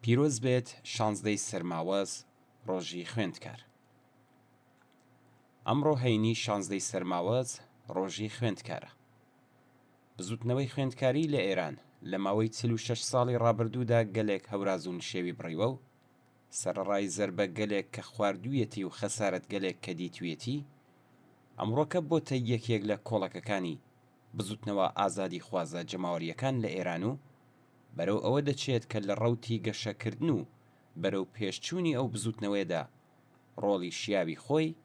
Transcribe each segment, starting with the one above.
پیرۆز بێت 16 سەرماوەز ڕۆژی خوێندکار. ئەمڕۆ هەینی 16 سەرماوەز ڕۆژی خوێندکارە. بزوتنەوەی خوێندکاری لە ئێران لە ماوەی 46 ساڵی ڕابردوودا گەلێک هەوراز و نشێوی بڕیوە و سەرڕای زەربە گەلێک کە خواردوویەتی و خەسارەت گەلێک کە دیتویەتی، ئەمڕۆکە بۆتە یەکێک لە کۆڵەکەکانی بزوتنەوە ئازادی خوازە جەماوەریەکان لە ئێران و بەرەو ئەوە دەچێت کە لە ڕەوتی گەشەکردن و بەرەو پێشچوونی ئەو بزوتنەوەیدا ڕۆڵی شیاوی خۆی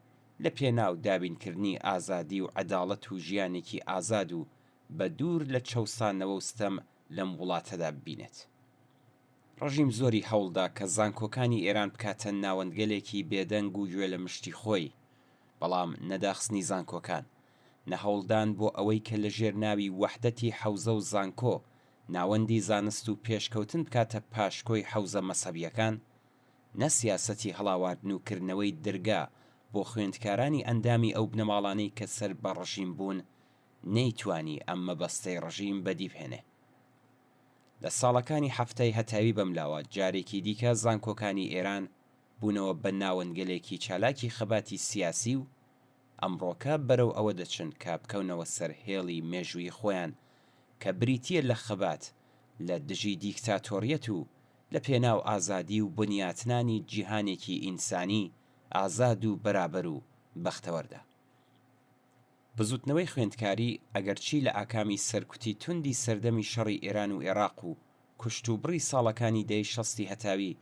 لە پێناو دابینکردنی ئازادی و عەداڵەت و ژیانێکی ئازاد و بە دوور لە چەوسانەوە و ستەم لەم وڵاتەدا ببینێت. ڕژیم زۆری هەوڵدا کە زانکۆکانی ئێران بکاتە ناوەندگەلێکی بێدەنگ و گوێ لە مشتی خۆی، بەڵام نەداخستنی زانکۆکان، نەهەوڵدان بۆ ئەوەی کە لە ژێر ناوی وەحدەتی حەوزە و زانکۆ ناوەندی زانست و پێشکەوتن بکاتە پاشکۆی حەوزە مەسەبیەکان، نە سیاسەتی هەڵاواردن و کردنەوەی دەرگا بۆ خوێندکارانی ئەندامی ئەو بنەماڵانەی کە سەر بە ڕژیم بوون نەیتوانی ئەم مەبەستەی ڕژیم بەدیبهێنێ. لە ساڵەکانی هەفتەی هەتاوی بەملاوە جارێکی دیکە زانکۆکانی ئێران بوونەوە بە ناوەندگەلێکی چالاکی خەباتی سیاسی و ئەمڕۆکە بەرەو ئەوە دەچن کە بکەونەوە سەر هێڵی مێژووی خۆیان کە بریتیە لە خەبات لە دژی دیکتاتۆریەت و لە پێناو ئازادی و بنیاتنانی جیهانێکی ئینسانی ئازاد و بەرابەر و بەختەوەردا. بزوتنەوەی خوێندکاری ئەگەرچی لە ئاکامی سەرکوتی توندی سەردەمی شەڕی ئێران و عێراق و کوشت و بڕی ساڵەکانی دەی شەستی هەتاوی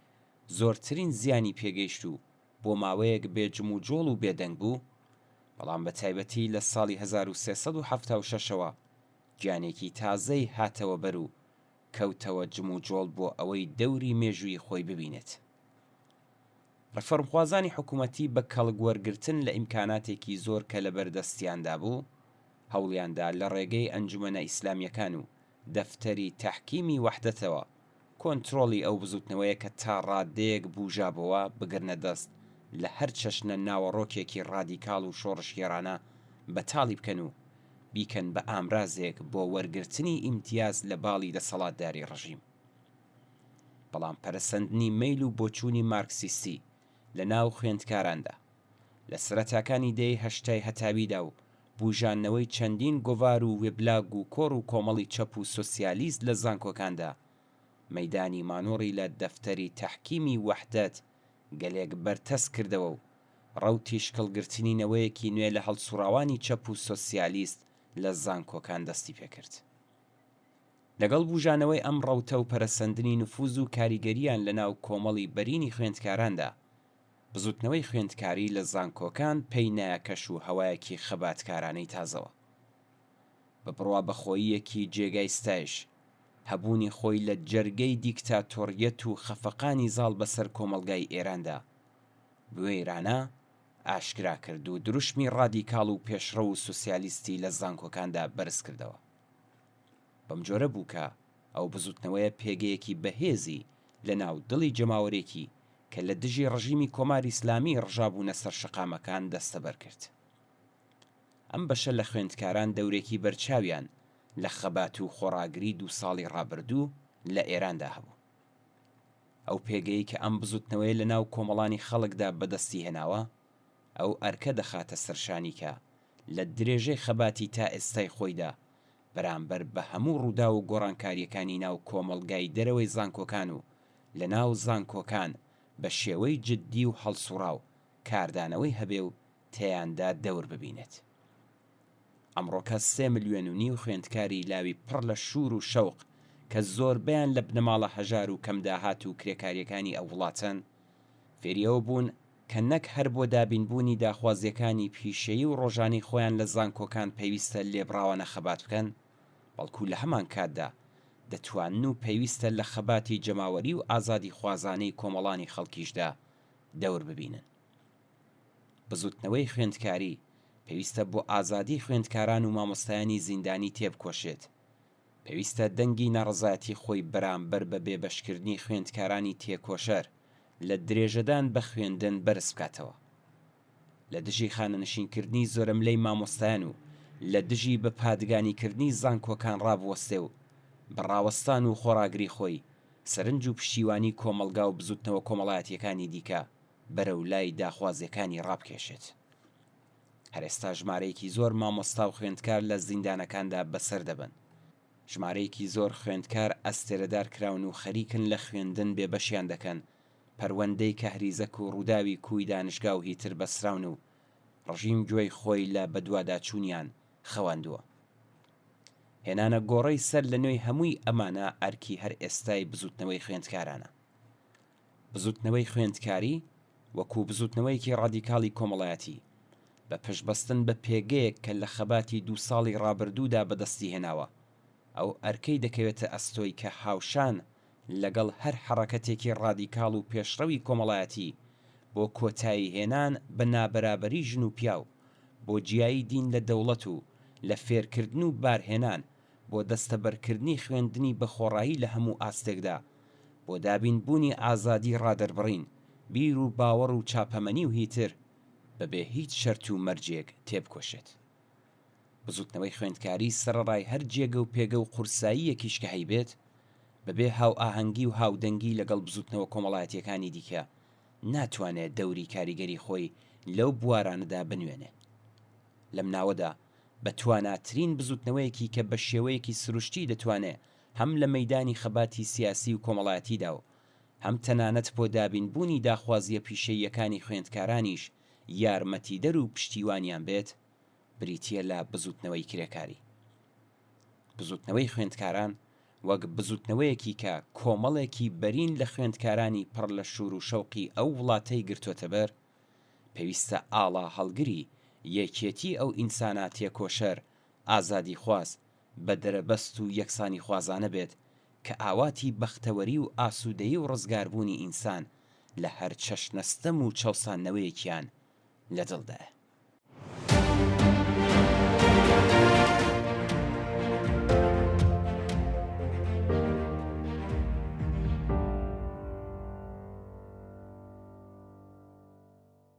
زۆرترین زیانی پێگەیشت و بۆ ماوەیەک بێجم و جۆڵ و بێدەنگ بوو، بەڵام بە تایبەتی لە ساڵی 1376ەوە گیانێکی تازەی هاتەوە بەر و کەوتەوە جم و جۆڵ بۆ ئەوەی دەوری مێژووی خۆی ببینێت. ڕەفەرمخوازانی حکوومەتی بە کەڵگوەرگرتن لە ئیمکاناتێکی زۆر کە لە بەردەستیاندا بوو، هەوڵیاندا لە ڕێگەی ئەنجومەنە ئیسلامیەکان و دەفتەری تەحکیمی وەحدەتەوە کۆنتڕۆڵی ئەو بزوتنەوەیە کە تا ڕادەیەک بوژابەوە بگرنە دەست لە هەر چەشنە ناوەڕۆکێکی ڕادیکاڵ و شۆڕشگێڕانە بەتاڵی بکەن و بیکەن بە ئامرازێک بۆ وەرگرتنی ئیمتیاز لە باڵی دەسەڵاتداری ڕژیم. بەڵام پەرەسەندنی مەیل و بۆچوونی مارکسیستی لە ناو خوێندکاراندا لە سەرەتاکانی دەی هەشتای هەتاویدا و بوژانەوەی چەندین گۆڤار و وێبلاگ و کۆڕ و کۆمەڵی چەپ و سۆسیالیست لە زانکۆکاندا مەیدانی مانۆڕی لە دەفتەری تەحکیمی وەحدەت گەلێک بەرتەس کردەوە و ڕەوتی شکڵگرتنینەوەیەکی نوێ لە هەڵسوڕاوانی چەپ و سۆسیالیست لە زانکۆکان دەستی پێکرد. لەگەڵ بوژانەوەی ئەم ڕەوتە و پەرەسەندنی نفوذ و کاریگەریان لە ناو کۆمەڵی بەرینی خوێندکاراندا، بزوتنەوەی خوێندکاری لە زانکۆکان پێی نایەکەش و هەوایەکی خەباتکارانەی تازەوە. بە بڕوا بەخۆییەکی جێگای ستایش، هەبوونی خۆی لە جەرگەی دیکتاتۆریەت و خەفەقانی زاڵ بەسەر کۆمەڵگای ئێراندا بوێرانە ئاشکرا کرد و دروشمی ڕادیکاڵ و پێشڕە و سوسیالیستی لە زانکۆکاندا بەرز کردەوە. بەم جۆرە بوو کە ئەو بزوتنەوەیە پێگەیەکی بەهێزی لە ناو دڵی جەماوەرێکی کە لە دژی ڕژیمی کۆماری ئیسلامی ڕژابوونە سەر شەقامەکان دەستەبەر کرد. ئەم بەشە لە خوێندکاران دەورێکی بەرچاویان لە خەبات و خۆڕاگری 2 ساڵی ڕابردوو لە ئێراندا هەبوو. ئەو پێگەی کە ئەم بزوتنەوەی لە ناو کۆمەڵانی خەڵکدا بەدەستی هێناوە، ئەو ئەرکە دەخاتە سەرشانی کە لە درێژەی خەباتی تا ئێستای خۆیدا بەرامبەر بە هەموو ڕوودا و گۆڕانکاریەکانی ناو کۆمەڵگای دەرەوەی زانکۆکان و لە ناو زانکۆکان بە شێوەی جددی و هەڵسوڕا و کاردانەوەی هەبێ و تێیاندا دەور ببینێت. ئەمڕۆکە 3.5 ملیۆن خوێندکاری لاوی پڕ لە شور و شەوق کە زۆربیان لە بنەماڵە هەژار و کەمداهات و کرێکاریەکانی ئەو وڵاتەن فێریەوە بوون کە نەک هەر بۆ دابینبوونی داخوازیەکانی پیشەیی و ڕۆژانی خۆیان لە زانکۆکان پێویستە لێبڕاوانە خەبات بکەن، بەڵکو لە هەمان کاتدا دەتوانن و پێویستە لە خەباتی جەماوەری و ئازادی خوازانەی کۆمەڵانی خەڵکیشدا دەور ببینن. بزوتنەوەی خوێندکاری پێویستە بۆ ئازادی خوێندکاران و مامۆستایانی زیندانی تێبکۆشێت. پێویستە دەنگی نەڕەزایەتی خۆی بەرامبەر بە بێبەشکردنی خوێندکارانی تێکۆشەر لە درێژەدان بە خوێندن بەرز بکاتەوە. لە دژی خانەنشینکردنی زۆرەملەی مامۆستایان و لە دژی بە پادگانیکردنی زانکۆکان ڕابوەستێ و بەڕاوەستان و خۆڕاگری خۆی سەرنج و پشتیوانی کۆمەلگا و بزوتنەوە کۆمەڵایەتیەکانی دیکە بەرەو لای داخوازیەکانی ڕابکێشێت. هەرێستا ژمارەیەکی زۆر مامۆستا و خوێندکار لە زیندانەکاندا بەسەر دەبن. ژمارەیەکی زۆر خوێندکار ئەستێرەدار کراون و خەریکن لە خوێندن بێبەشیان دەکەن، پەروەندەی کەهریزەک و ڕووداوی کوی دانشگا و هیتر بەسراون و ڕژیم گوێی خۆی لە بەدواداچوونیان خەواندووە. هێنانە گۆڕەی سەر لە نوێی هەمووی ئەمانە ئەرکی هەر ئێستای بزوتنەوەی خوێندکارانە. بزوتنەوەی خوێندکاری وەکو بزوتنەوەیکی ڕادیکاڵی کۆمەڵایەتی بە پشتبەستن بە پێگەیەک کە لە خەباتی 2 ساڵی ڕابردوودا بەدەستی هێناوە، ئەو ئەرکەی دەکەوێتە ئەستۆی کە هاوشان لەگەڵ هەر حەڕەکەتێکی ڕادیکاڵ و پێشڕەوی کۆمەڵایەتی بۆ کۆتایی هێنان بە نابەرابەری ژن و پیاو، بۆ جیایی دین لە دەوڵەت و لە فێرکردن و بارهێنان، بۆ دەستەبەرکردنی خوێندنی بە خۆڕایی لە هەموو ئاستێکدا، بۆ دابینبوونی ئازادی ڕادەربڕین، بیر و باوەڕ و چاپەمەنی و هیتر بەبێ هیچ شەرت و مەرجێک تێبکۆشێت. بزوتنەوەی خوێندکاری سەرەڕای هەر جێگە و پێگە و قورساییەکیش کە هەیبێت، بەبێ هاو ئاهەنگی و هاودەنگی لەگەڵ بزوتنەوە کۆمەڵایەتیەکانی دیکە ناتوانێت دەوری کاریگەری خۆی لەو بوارانەدا بنوێنێ. لەم ناوەدا بە تواناترین بزوتنەوەیەکی کە بە شێوەیەکی سروشتی دەتوانێت هەم لە مەیدانی خەباتی سیاسی و کۆمەڵایەتیدا و هەم تەنانەت بۆ دابینبوونی داخوازیە پیشەییەکانی خوێندکارانیش یارمەتیدەر و پشتیوانیان بێت، بریتیە لە بزوتنەوەی کرێکاری. بزوتنەوەی خوێندکاران وەک بزوتنەوەیەکی کە کۆمەڵێکی بەرین لە خوێندکارانی پڕ لە شور و شەوقی ئەو وڵاتەی گرتوۆتە بەر، پێویستە ئاڵا هەڵگری یەکێتی ئەو ئینسانە تێکۆشەر ئازادی خواز بە دەرەبەست و یەکسانی خوازانە بێت کە ئاواتی بەختەوەری و ئاسوودەیی و ڕزگاربوونی ئینسان لە هەر چەشنەستەم و چەوسانەوەیەکیان لە دڵدایە.